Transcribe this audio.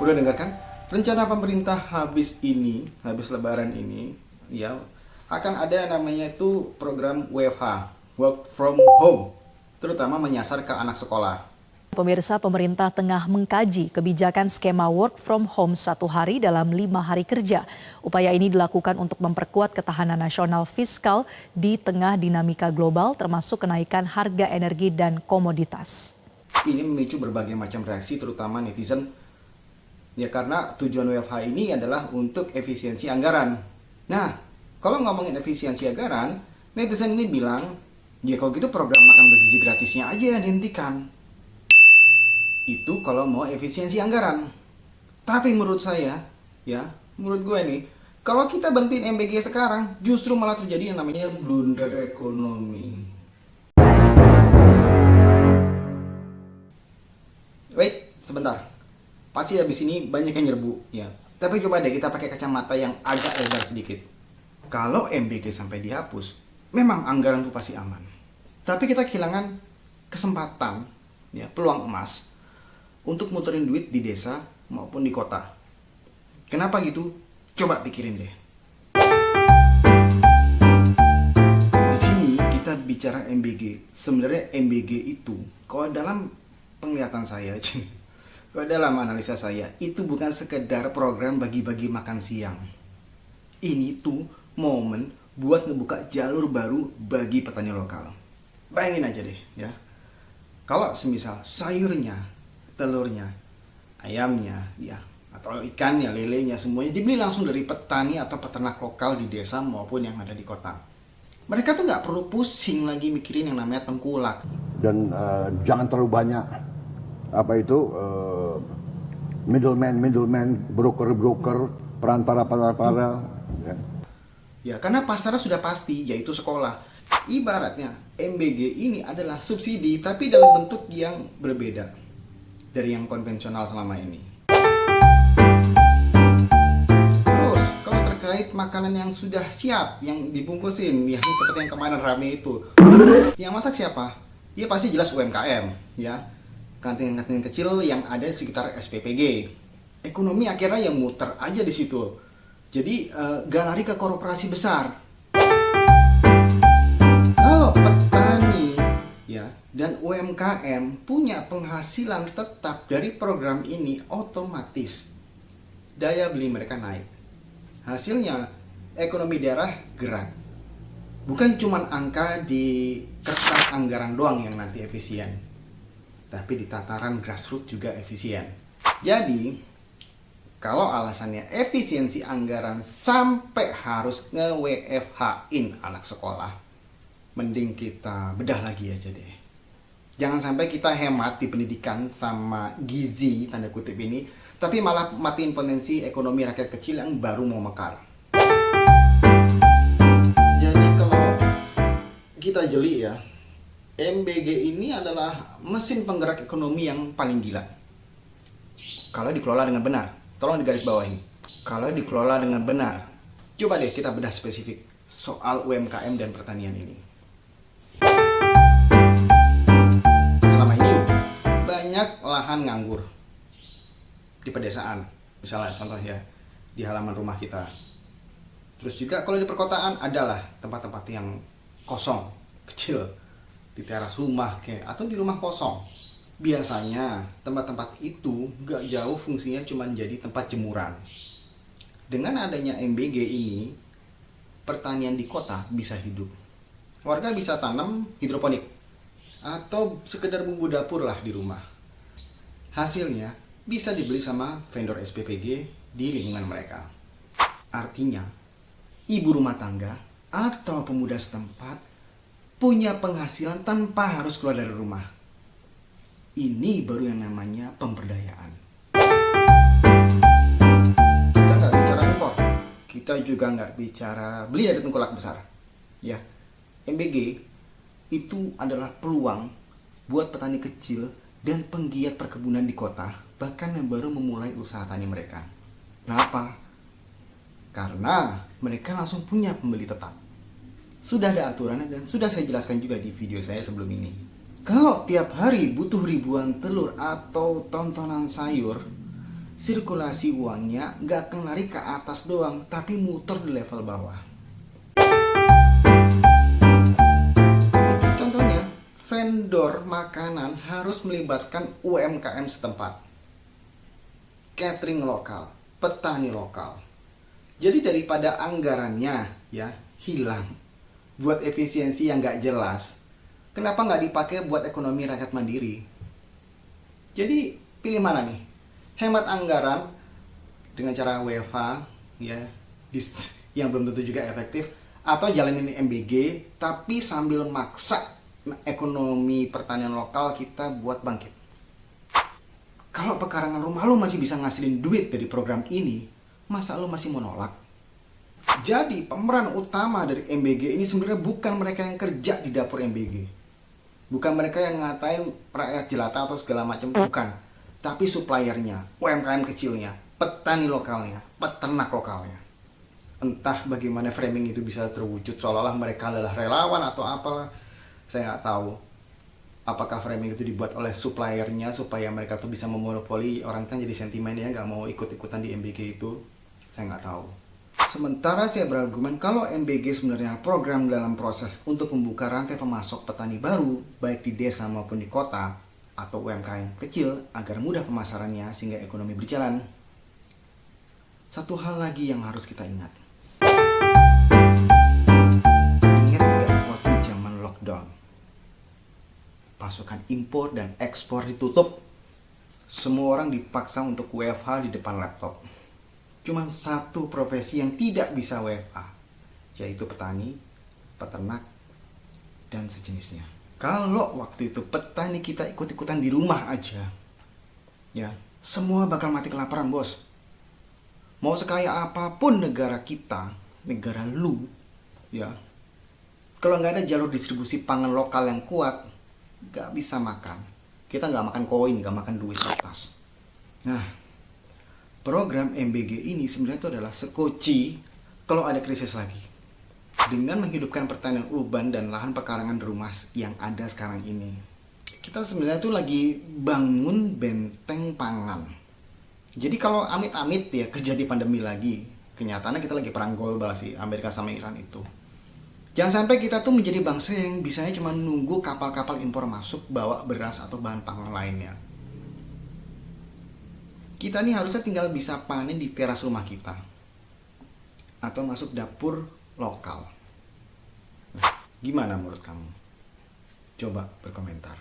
Udah dengar kan? Rencana pemerintah habis lebaran ini, ya akan ada namanya itu program WFH, work from home, terutama menyasar ke anak sekolah. Pemirsa, pemerintah tengah mengkaji kebijakan skema work from home 1 hari dalam 5 hari kerja. Upaya ini dilakukan untuk memperkuat ketahanan nasional fiskal di tengah dinamika global termasuk kenaikan harga energi dan komoditas. Ini memicu berbagai macam reaksi terutama netizen. Ya karena tujuan WFH ini adalah untuk efisiensi anggaran. Nah, kalau ngomongin efisiensi anggaran, netizen ini bilang, ya kalau gitu program makan bergizi gratisnya aja yang dihentikan. Itu kalau mau efisiensi anggaran. Tapi menurut saya, menurut gue nih, kalau kita berhentiin MBG sekarang, justru malah terjadi yang namanya blunder ekonomi. Wait, sebentar. Pasti habis ini banyak yang nyerbu, ya. Tapi coba deh kita pakai kacamata yang agak lebar sedikit. Kalau MBG sampai dihapus, memang anggaran itu pasti aman. Tapi kita kehilangan kesempatan, peluang emas untuk muterin duit di desa maupun di kota. Kenapa gitu? Coba pikirin deh. Di sini kita bicara MBG. Sebenarnya MBG itu, kalau dalam penglihatan saya, kalau dalam analisa saya, itu bukan sekedar program bagi-bagi makan siang. Ini tuh momen buat ngebuka jalur baru bagi petani lokal. Bayangin aja deh, ya. Kalau semisal sayurnya, telurnya, ayamnya, atau ikannya, lelenya, semuanya dibeli langsung dari petani atau peternak lokal di desa maupun yang ada di kota. Mereka tuh nggak perlu pusing lagi mikirin yang namanya tengkulak. Dan jangan terlalu banyak middleman, broker, perantara. Ya, karena pasarnya sudah pasti, yaitu sekolah. Ibaratnya MBG ini adalah subsidi, tapi dalam bentuk yang berbeda dari yang konvensional selama ini. Terus, kalau terkait makanan yang sudah siap, yang dibungkusin, yang seperti yang kemarin rame itu, yang masak siapa? Ya pasti jelas UMKM, ya. Kantin-kantin kecil yang ada di sekitar SPPG. Ekonomi akhirnya yang muter aja di situ. Jadi gak lari ke korporasi besar. Kalau petani dan UMKM punya penghasilan tetap dari program ini, otomatis daya beli mereka naik. Hasilnya ekonomi daerah gerak. Bukan cuma angka di kertas anggaran doang yang nanti efisien, tapi di tataran grassroots juga efisien. Jadi kalau alasannya efisiensi anggaran sampai harus nge-WFH-in anak sekolah, mending kita bedah lagi aja deh. Jangan sampai kita hemat di pendidikan sama gizi, tanda kutip ini, tapi malah matiin potensi ekonomi rakyat kecil yang baru mau mekar. Jadi kalau kita jeli ya, MBG ini adalah mesin penggerak ekonomi yang paling gila. Kalau dikelola dengan benar, tolong digarisbawahi. Kalau dikelola dengan benar, coba deh kita bedah spesifik soal UMKM dan pertanian ini. Banyak lahan nganggur di pedesaan, misalnya contoh ya di halaman rumah kita. Terus juga kalau di perkotaan adalah tempat-tempat yang kosong kecil di teras rumah atau di rumah kosong. Biasanya tempat-tempat itu gak jauh fungsinya cuma jadi tempat jemuran. Dengan adanya MBG ini, pertanian di kota bisa hidup. Warga bisa tanam hidroponik atau sekedar bumbu dapur lah di rumah. Hasilnya bisa dibeli sama vendor SPPG di lingkungan mereka. Artinya, ibu rumah tangga atau pemuda setempat punya penghasilan tanpa harus keluar dari rumah. Ini baru yang namanya pemberdayaan. Kita nggak bicara impor, kita juga nggak bicara beli dari tengkulak besar. Ya, MBG itu adalah peluang buat petani kecil dan penggiat perkebunan di kota, bahkan yang baru memulai usaha tani mereka. Kenapa? Karena mereka langsung punya pembeli tetap. Sudah ada aturannya dan sudah saya jelaskan juga di video saya sebelum ini. Kalau tiap hari butuh ribuan telur atau tontonan sayur, sirkulasi uangnya nggak akan lari ke atas doang, tapi muter di level bawah. Itu contohnya, vendor makanan harus melibatkan UMKM setempat, catering lokal, petani lokal. Jadi daripada anggarannya ya hilang buat efisiensi yang nggak jelas, kenapa nggak dipakai buat ekonomi rakyat mandiri? Jadi pilih mana nih? Hemat anggaran dengan cara WFH ya, yang belum tentu juga efektif, atau jalanin MBG tapi sambil maksa ekonomi pertanian lokal kita buat bangkit. Kalau pekarangan rumah lo masih bisa ngasilin duit dari program ini, masa lo masih mau nolak? Jadi pemeran utama dari MBG ini sebenarnya bukan mereka yang kerja di dapur MBG, bukan mereka yang ngatain rakyat jelata atau segala macam, bukan, tapi suppliernya, UMKM kecilnya, petani lokalnya, peternak lokalnya. Entah bagaimana framing itu bisa terwujud seolah-olah mereka adalah relawan atau apalah, saya nggak tahu. Apakah framing itu dibuat oleh suppliernya supaya mereka tuh bisa memonopoli, orang kan jadi sentimen ya, nggak mau ikut-ikutan di MBG itu, saya nggak tahu. Sementara saya berargumen kalau MBG sebenarnya program dalam proses untuk membuka rantai pemasok petani baru, baik di desa maupun di kota, atau UMKM kecil agar mudah pemasarannya sehingga ekonomi berjalan. Satu hal lagi yang harus kita ingat. Ingat nggak waktu zaman lockdown? Pasokan impor dan ekspor ditutup. Semua orang dipaksa untuk WFH di depan laptop. Cuma satu profesi yang tidak bisa WFH, yaitu petani, peternak, dan sejenisnya. Kalau waktu itu petani kita ikut-ikutan di rumah aja, ya semua bakal mati kelaparan, bos. Mau sekaya apapun negara kita, negara lu, ya, kalau nggak ada jalur distribusi pangan lokal yang kuat, nggak bisa makan. Kita nggak makan koin, nggak makan duit kertas. Nah, program MBG ini sebenarnya itu adalah sekoci kalau ada krisis lagi. Dengan menghidupkan pertanian urban dan lahan pekarangan di rumah yang ada sekarang ini, kita sebenarnya tuh lagi bangun benteng pangan. Jadi kalau amit-amit ya kejadian pandemi lagi, kenyataannya kita lagi perang global sih, Amerika sama Iran itu. Jangan sampai kita tuh menjadi bangsa yang bisanya cuma nunggu kapal-kapal impor masuk bawa beras atau bahan pangan lainnya. Kita nih harusnya tinggal bisa panen di teras rumah kita atau masuk dapur lokal. Nah, gimana menurut kamu? Coba berkomentar.